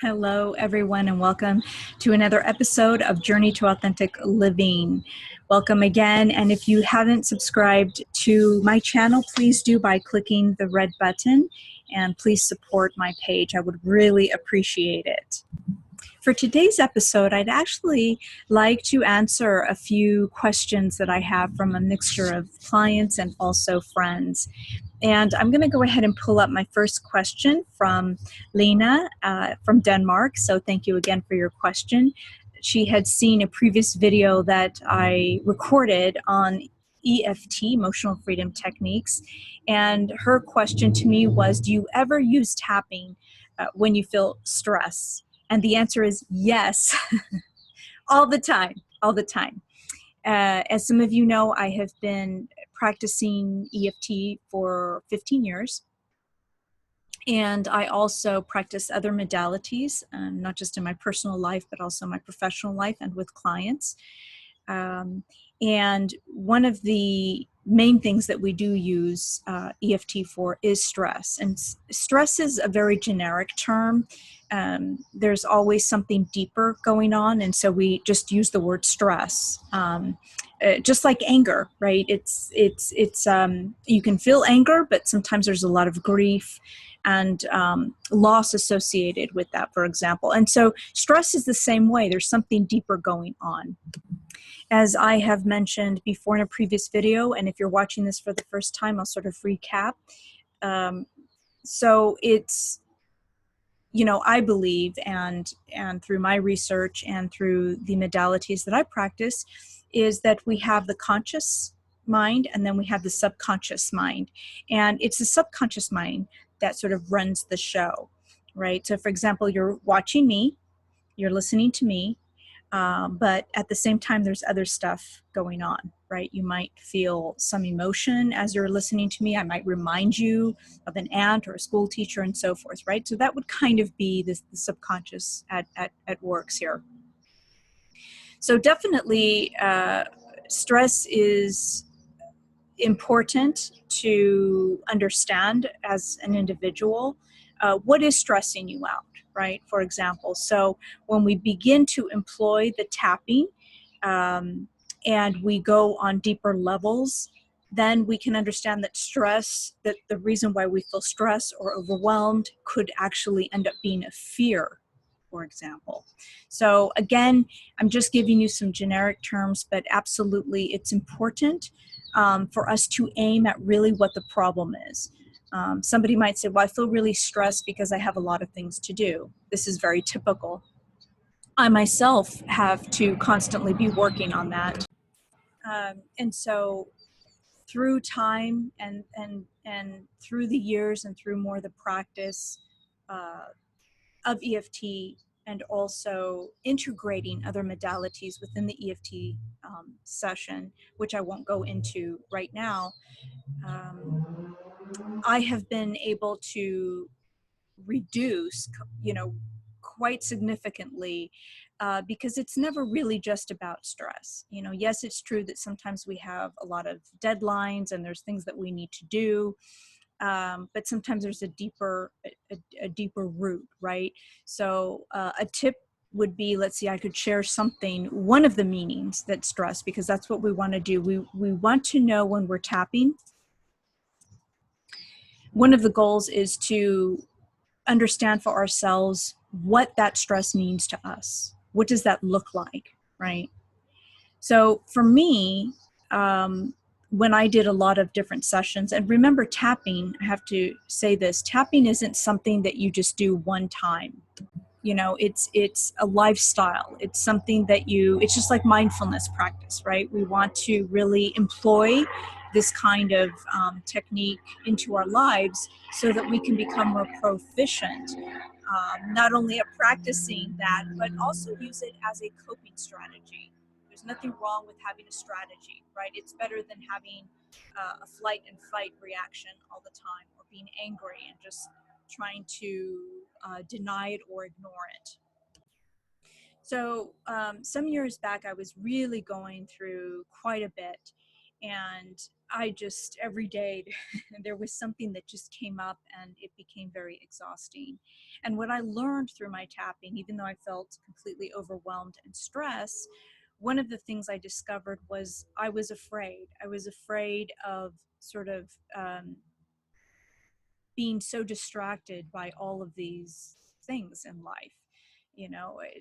Hello, everyone, and welcome to another episode of Journey to Authentic Living. Welcome again, and if you haven't subscribed to my channel, please do by clicking the red button, and please support my page. I would really appreciate it. For today's episode, I'd actually like to answer a few questions that I have from a mixture of clients and also friends. And I'm going to go ahead and pull up my first question from Lena from Denmark. So thank you again for your question. She had seen a previous video that I recorded on EFT, emotional freedom techniques. And her question to me was, do you ever use tapping when you feel stress? And the answer is yes, all the time, all the time. As some of you know, I have been practicing EFT for 15 years. And I also practice other modalities, not just in my personal life, but also my professional life and with clients. And one of the main things that we do use EFT for is stress. And stress is a very generic term. There's always something deeper going on, and so we just use the word stress. Just like anger, right? It's you can feel anger, but sometimes there's a lot of grief and loss associated with that, for example. And so stress is the same way. There's something deeper going on. As I have mentioned before in a previous video, and if you're watching this for the first time, I'll sort of recap. So it's, I believe, and through my research and through the modalities that I practice, is that we have the conscious mind and then we have the subconscious mind. And it's the subconscious mind that sort of runs the show, right? So for example, you're watching me, you're listening to me, but at the same time, there's other stuff going on, right? You might feel some emotion as you're listening to me. I might remind you of an aunt or a school teacher and so forth, right? So that would kind of be the subconscious at works here. So definitely, stress is important to understand as an individual. What is stressing you out, right? For example, so when we begin to employ the tapping and we go on deeper levels, then we can understand that stress, that the reason why we feel stressed or overwhelmed could actually end up being a fear, for example. So again, I'm just giving you some generic terms, but absolutely it's important for us to aim at really what the problem is. Somebody might say, well, I feel really stressed because I have a lot of things to do. This is very typical. I myself have to constantly be working on that. And so through time and through the years and through more the practice of EFT and also integrating other modalities within the EFT session, which I won't go into right now, I have been able to reduce, quite significantly because it's never really just about stress. Yes, it's true that sometimes we have a lot of deadlines and there's things that we need to do. But sometimes there's a deeper root, right? So a tip would be, let's see, I could share something, one of the meanings that stress, because that's what we want to do. We want to know when we're tapping. One of the goals is to understand for ourselves what that stress means to us. What does that look like, right? So for me, when I did a lot of different sessions, and remember tapping, I have to say this, tapping isn't something that you just do one time. It's a lifestyle. It's something that it's just like mindfulness practice, right? We want to really employ this kind of technique into our lives so that we can become more proficient, not only at practicing that, but also use it as a coping strategy. There's nothing wrong with having a strategy, right? It's better than having a flight and fight reaction all the time, or being angry and just trying to deny it or ignore it. So some years back, I was really going through quite a bit. And I just, every day, there was something that just came up and it became very exhausting. And what I learned through my tapping, even though I felt completely overwhelmed and stressed, one of the things I discovered was I was afraid. I was afraid of sort of being so distracted by all of these things in life,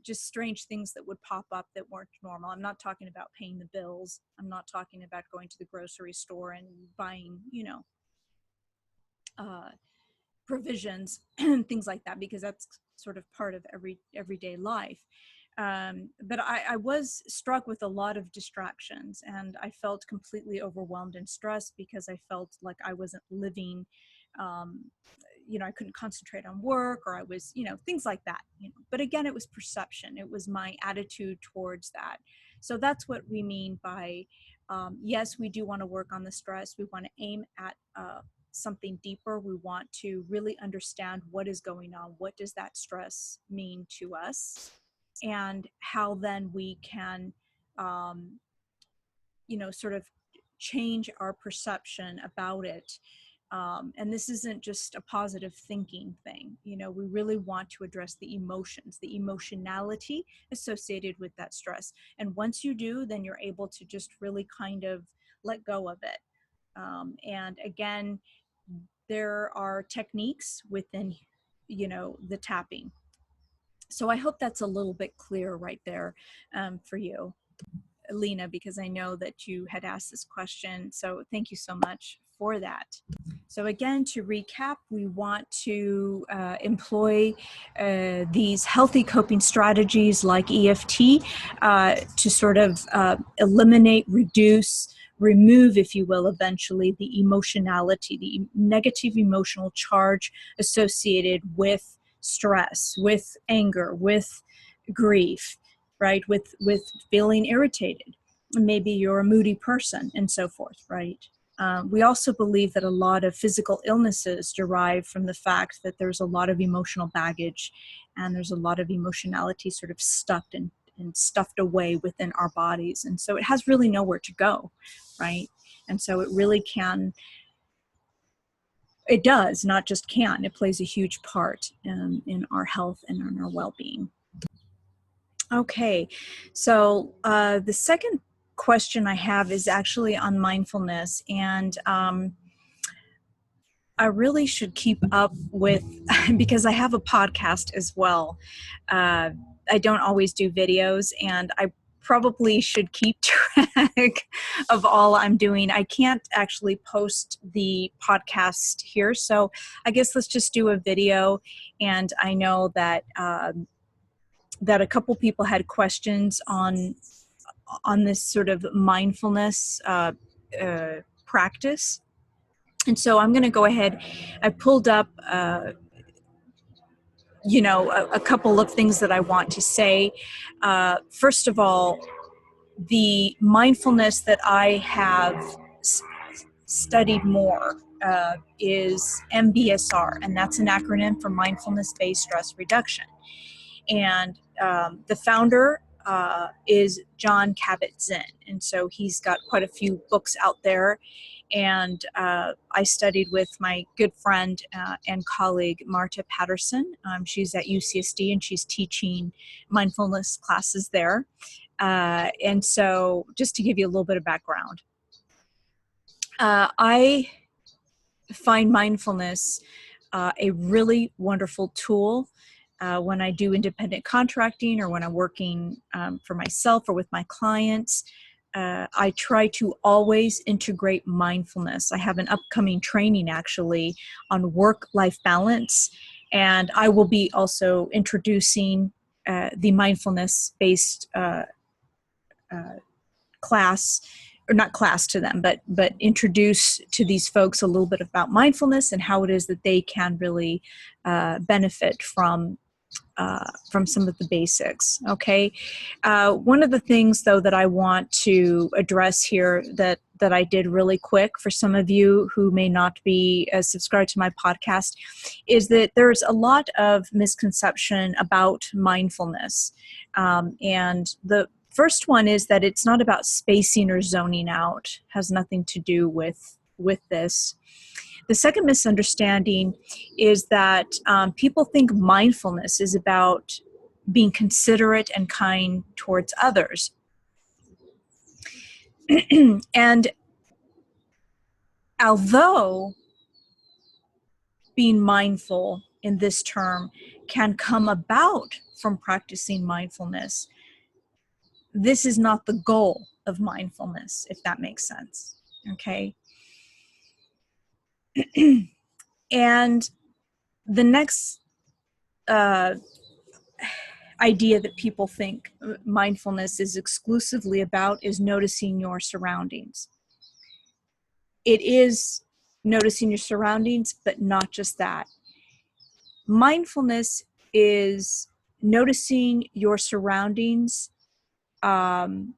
just strange things that would pop up that weren't normal. I'm not talking about paying the bills. I'm not talking about going to the grocery store and buying, uh, provisions and things like that, because that's sort of part of everyday life. But I was struck with a lot of distractions, and I felt completely overwhelmed and stressed because I felt like I wasn't living. Um, I couldn't concentrate on work, or I was, things like that. But again, it was perception. It was my attitude towards that. So that's what we mean by, yes, we do want to work on the stress. We want to aim at something deeper. We want to really understand what is going on. What does that stress mean to us? And how then we can, sort of change our perception about it. And this isn't just a positive thinking thing. We really want to address the emotions, the emotionality associated with that stress. And once you do, then you're able to just really kind of let go of it. And again, there are techniques within, the tapping. So I hope that's a little bit clear right there for you, Lena, because I know that you had asked this question. So thank you so much for that. So again, to recap, we want to employ these healthy coping strategies like EFT to sort of eliminate, reduce, remove, if you will, eventually the emotionality, the negative emotional charge associated with stress, with anger, with grief, right? With feeling irritated. Maybe you're a moody person and so forth, right? We also believe that a lot of physical illnesses derive from the fact that there's a lot of emotional baggage and there's a lot of emotionality sort of stuck and stuffed away within our bodies. And so it has really nowhere to go, right? And so it really can, it does, not just can, it plays a huge part in our health and in our well-being. Okay, so the second question I have is actually on mindfulness, and I really should keep up with, because I have a podcast as well. I don't always do videos, and I probably should keep track of all I'm doing. I can't actually post the podcast here, so I guess let's just do a video. And I know that that a couple people had questions on this sort of mindfulness practice. And so I'm going to go ahead. I pulled up, a couple of things that I want to say. First of all, the mindfulness that I have studied more is MBSR, and that's an acronym for Mindfulness-Based Stress Reduction. And the founder is John Kabat-Zinn. And so he's got quite a few books out there. And I studied with my good friend and colleague, Marta Patterson. She's at UCSD and she's teaching mindfulness classes there. And so just to give you a little bit of background, I find mindfulness a really wonderful tool when I do independent contracting or when I'm working for myself or with my clients. I try to always integrate mindfulness. I have an upcoming training actually on work-life balance, and I will be also introducing the mindfulness-based class, or not class to them, but introduce to these folks a little bit about mindfulness and how it is that they can really benefit from some of the basics. Okay. One of the things though that I want to address here that I did really quick for some of you who may not be subscribed to my podcast is that there's a lot of misconception about mindfulness. And first one is that it's not about spacing or zoning out, has nothing to do with this. The second misunderstanding is that people think mindfulness is about being considerate and kind towards others. And although being mindful in this term can come about from practicing mindfulness, this is not the goal of mindfulness, if that makes sense. Okay. And the next idea that people think mindfulness is exclusively about is noticing your surroundings. It is noticing your surroundings, but not just that. Mindfulness is noticing your surroundings in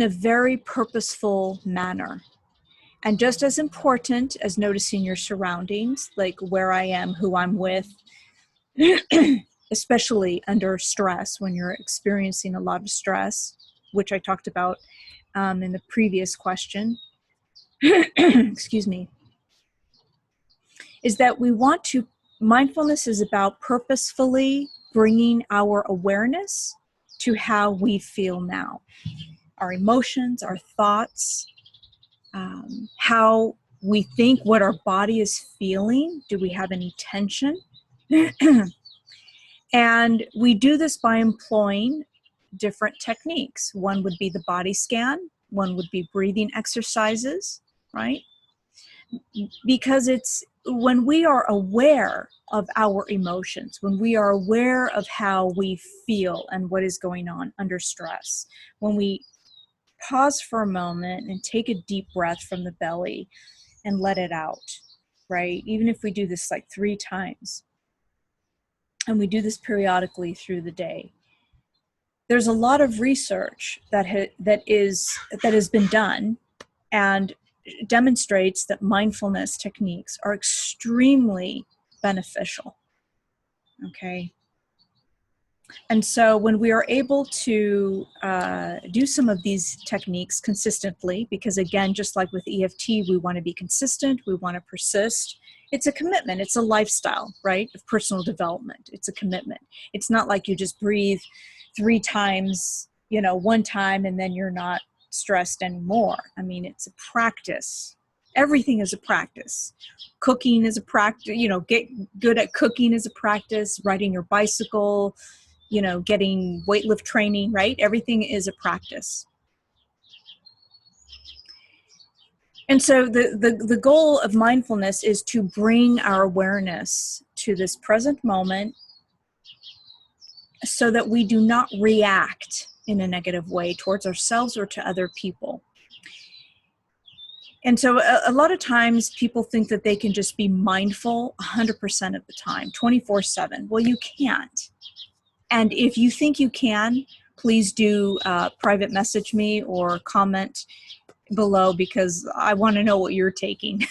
a very purposeful manner. And just as important as noticing your surroundings, like where I am, who I'm with, especially under stress, when you're experiencing a lot of stress, which I talked about in the previous question, excuse me, is that mindfulness is about purposefully bringing our awareness to how we feel now. Our emotions, our thoughts, how we think, what our body is feeling. Do we have any tension? And we do this by employing different techniques. One would be the body scan. One would be breathing exercises, right? Because it's when we are aware of our emotions, when we are aware of how we feel and what is going on under stress, when we pause for a moment and take a deep breath from the belly and let it out, right? Even if we do this like 3 times, and we do this periodically through the day, there's a lot of research that has been done and demonstrates that mindfulness techniques are extremely beneficial. Okay. And so when we are able to do some of these techniques consistently, because again, just like with EFT, we want to be consistent, we want to persist. It's a commitment. It's a lifestyle, right, of personal development. It's a commitment. It's not like you just breathe 3 times, 1 time, and then you're not stressed anymore. I mean, it's a practice. Everything is a practice. Cooking is a practice. Get good at cooking is a practice. Riding your bicycle, getting weightlift training, right? Everything is a practice. And so the goal of mindfulness is to bring our awareness to this present moment so that we do not react in a negative way towards ourselves or to other people. And so a lot of times people think that they can just be mindful 100% of the time, 24/7. Well, you can't. And if you think you can, please do private message me or comment below, because I want to know what you're taking.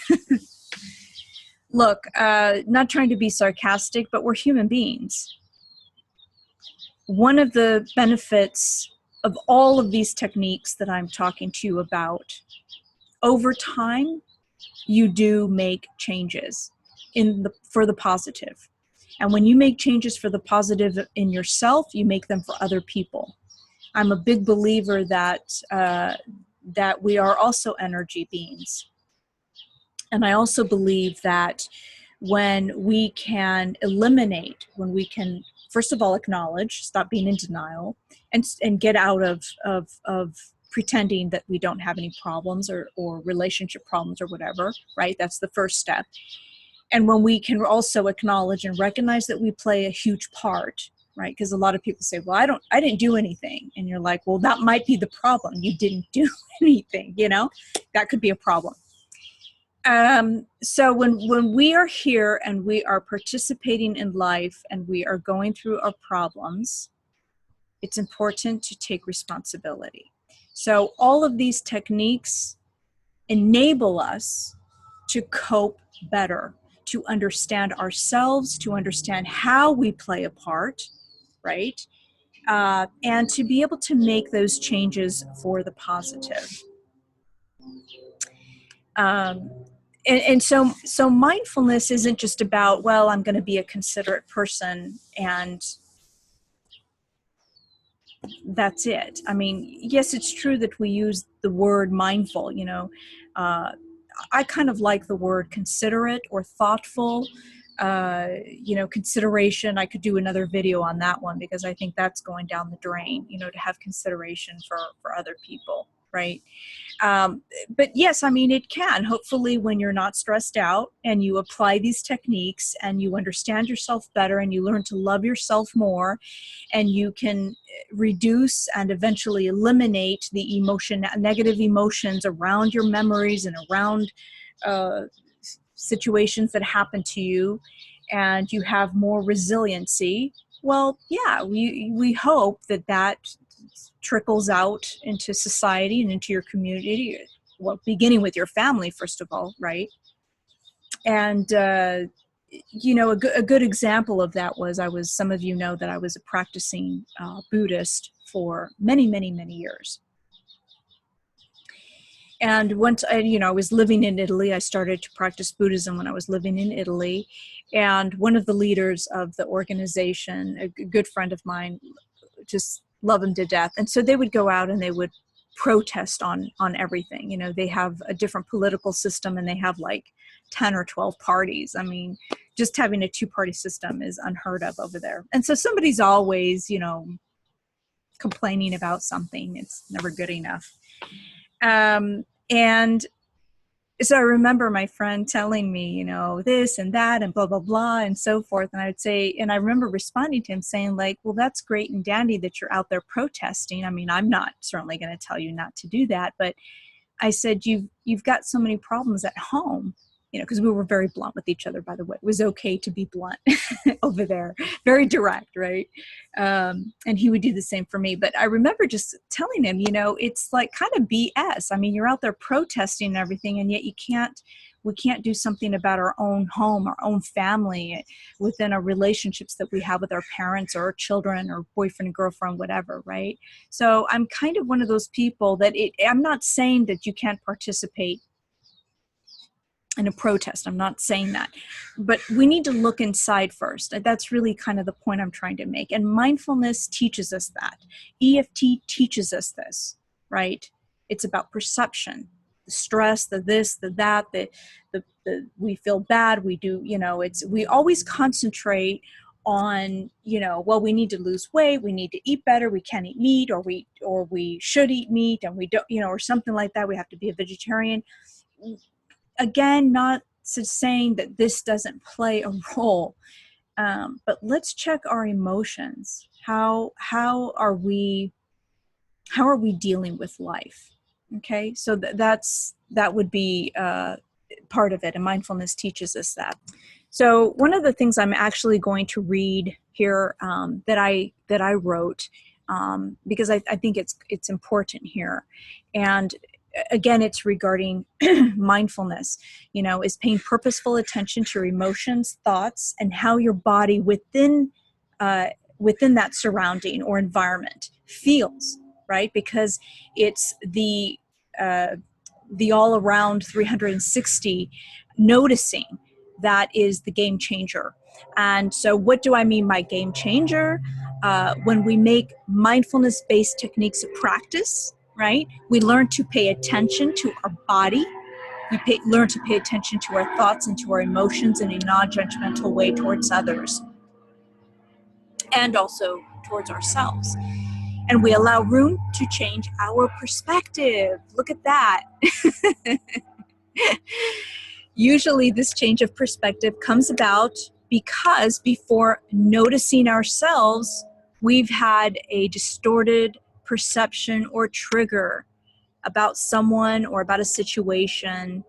Look, not trying to be sarcastic, but we're human beings. One of the benefits of all of these techniques that I'm talking to you about, over time, you do make changes for the positive. And when you make changes for the positive in yourself, you make them for other people. I'm a big believer that we are also energy beings. And I also believe that when we can first of all, acknowledge, stop being in denial, and get out of pretending that we don't have any problems or relationship problems or whatever, right? That's the first step. And when we can also acknowledge and recognize that we play a huge part, right? Because a lot of people say, well, I didn't do anything. And you're like, well, that might be the problem. You didn't do anything, that could be a problem. So when we are here and we are participating in life and we are going through our problems, it's important to take responsibility. So all of these techniques enable us to cope better, to understand ourselves, to understand how we play a part, right? and to be able to make those changes for the positive. And so mindfulness isn't just about, well, I'm going to be a considerate person and that's it. I mean, yes, it's true that we use the word mindful, I kind of like the word considerate or thoughtful, consideration. I could do another video on that one because I think that's going down the drain, to have consideration for other people, right? But yes, I mean, it can. Hopefully, when you're not stressed out and you apply these techniques and you understand yourself better and you learn to love yourself more, and you can reduce and eventually eliminate the negative emotions around your memories and around situations that happen to you, and you have more resiliency. Well, yeah, we hope that trickles out into society and into your community, well, beginning with your family, first of all, right? And, a good example of that was, some of you know that I was a practicing Buddhist for many, many, many years. And once I was living in Italy, I started to practice Buddhism when I was living in Italy. And one of the leaders of the organization, a good friend of mine, just love him to death. And so they would go out and they would protest on everything. They have a different political system and they have like 10 or 12 parties. I mean, just having a 2-party system is unheard of over there. And so somebody's always, complaining about something. It's never good enough. And so I remember my friend telling me, this and that and blah, blah, blah, and so forth. And I would say, and I remember responding to him saying like, well, that's great and dandy that you're out there protesting. I mean, I'm not certainly going to tell you not to do that, but I said, you've got so many problems at home, because we were very blunt with each other, by the way. It was okay to be blunt over there, very direct, right? And he would do the same for me. But I remember just telling him, it's like kind of BS. I mean, you're out there protesting and everything, and yet we can't do something about our own home, our own family, within our relationships that we have with our parents or our children or boyfriend and girlfriend, whatever, right? So I'm kind of one of those people that I'm not saying that you can't participate in a protest. I'm not saying that, but we need to look inside first. That's really kind of the point I'm trying to make. And mindfulness teaches us that. EFT teaches us this, right? It's about perception, the stress, the this, the that, the we feel bad. We do, we always concentrate on, well, we need to lose weight. We need to eat better. We can't eat meat, or we should eat meat and we don't, or something like that. We have to be a vegetarian. Again, not saying that this doesn't play a role, but let's check our emotions. How are we dealing with life? Okay, so that would be part of it, and mindfulness teaches us that. So one of the things I'm actually going to read here that I wrote, because I think it's important here, and again, it's regarding mindfulness, is paying purposeful attention to your emotions, thoughts, and how your body within that surrounding or environment feels, right? Because it's the all around 360 noticing that is the game changer. And so what do I mean by game changer? When we make mindfulness-based techniques a practice, right? We learn to pay attention to our body. We learn to pay attention to our thoughts and to our emotions in a non-judgmental way towards others and also towards ourselves. And we allow room to change our perspective. Look at that. Usually this change of perspective comes about because before noticing ourselves, we've had a distorted perception or trigger about someone or about a situation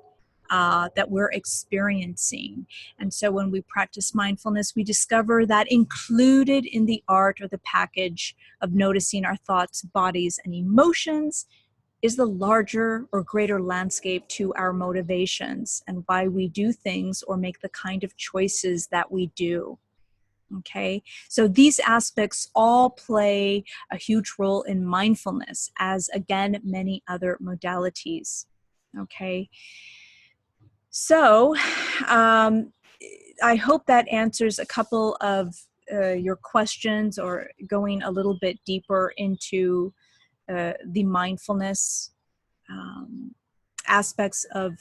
that we're experiencing. And so when we practice mindfulness, we discover that included in the art or the package of noticing our thoughts, bodies, and emotions is the larger or greater landscape to our motivations and why we do things or make the kind of choices that we do. Okay, so these aspects all play a huge role in mindfulness, as again, many other modalities. Okay, so I hope that answers a couple of your questions, or going a little bit deeper into the mindfulness aspects of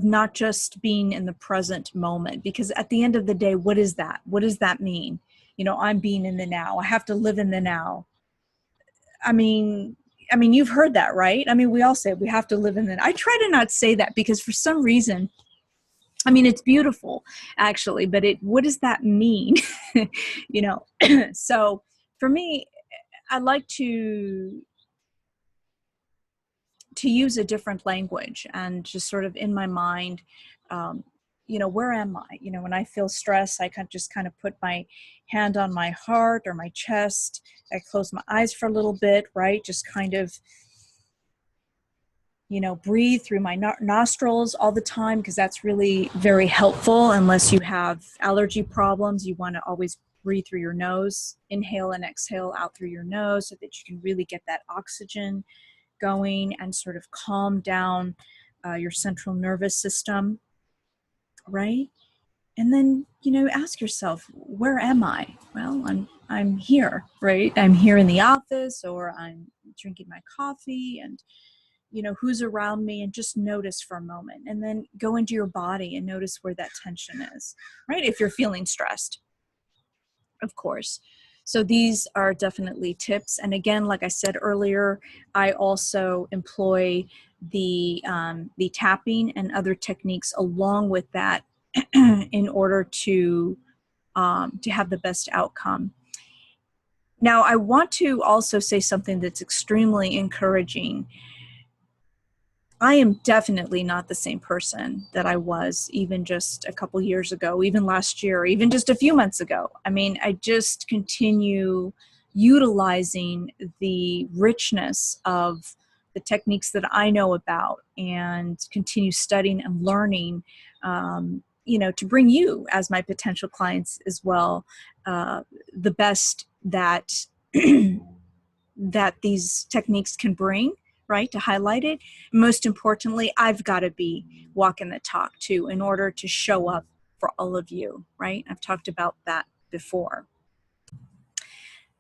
not just being in the present moment. Because at the end of the day, what is that? What does that mean? You know, I'm being in the now. I have to live in the now. I mean, you've heard that, right? I mean, we all say we have to live in the now. I try to not say that, because for some reason, I mean, it's beautiful actually, but what does that mean? You know, so for me, I like to use a different language, and just sort of in my mind, you know, where am I? You know, when I feel stress, I can just kind of put my hand on my heart or my chest. I close my eyes for a little bit, right? Just kind of, you know, breathe through my nostrils all the time, because that's really very helpful. Unless you have allergy problems, you want to always breathe through your nose, inhale and exhale out through your nose, so that you can really get that oxygen going and sort of calm down your central nervous system, right? And then, you know, ask yourself, where am I? Well, I'm here, right? I'm here in the office, or I'm drinking my coffee, and you know, who's around me, and just notice for a moment, and then go into your body and notice where that tension is, right? If you're feeling stressed, of course. So these are definitely tips. And again, like I said earlier, I also employ the tapping and other techniques along with that in order to have the best outcome. Now, I want to also say something that's extremely encouraging. I am definitely not the same person that I was even just a couple years ago, even last year, even just a few months ago. I mean, I just continue utilizing the richness of the techniques that I know about, and continue studying and learning, you know, to bring you as my potential clients as well, the best that that these techniques can bring, right, to highlight it. Most importantly, I've got to be walking the talk too, in order to show up for all of you, right? I've talked about that before.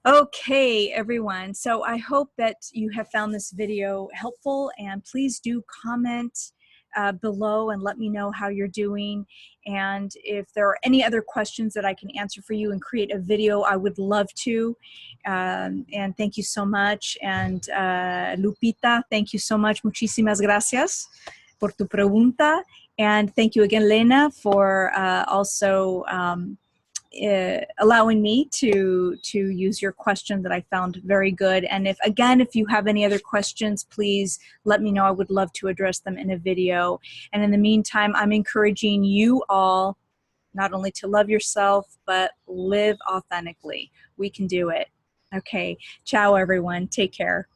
Okay, everyone. So I hope that you have found this video helpful, and please do comment below and let me know how you're doing. And if there are any other questions that I can answer for you and create a video, I would love to. And thank you so much. And Lupita, thank you so much. Muchísimas gracias por tu pregunta. And thank you again, Lena, for also allowing me to use your question that I found very good. And if you have any other questions, please let me know. I would love to address them in a video. And in the meantime, I'm encouraging you all not only to love yourself, but live authentically. We can do it. Okay. Ciao, everyone. Take care.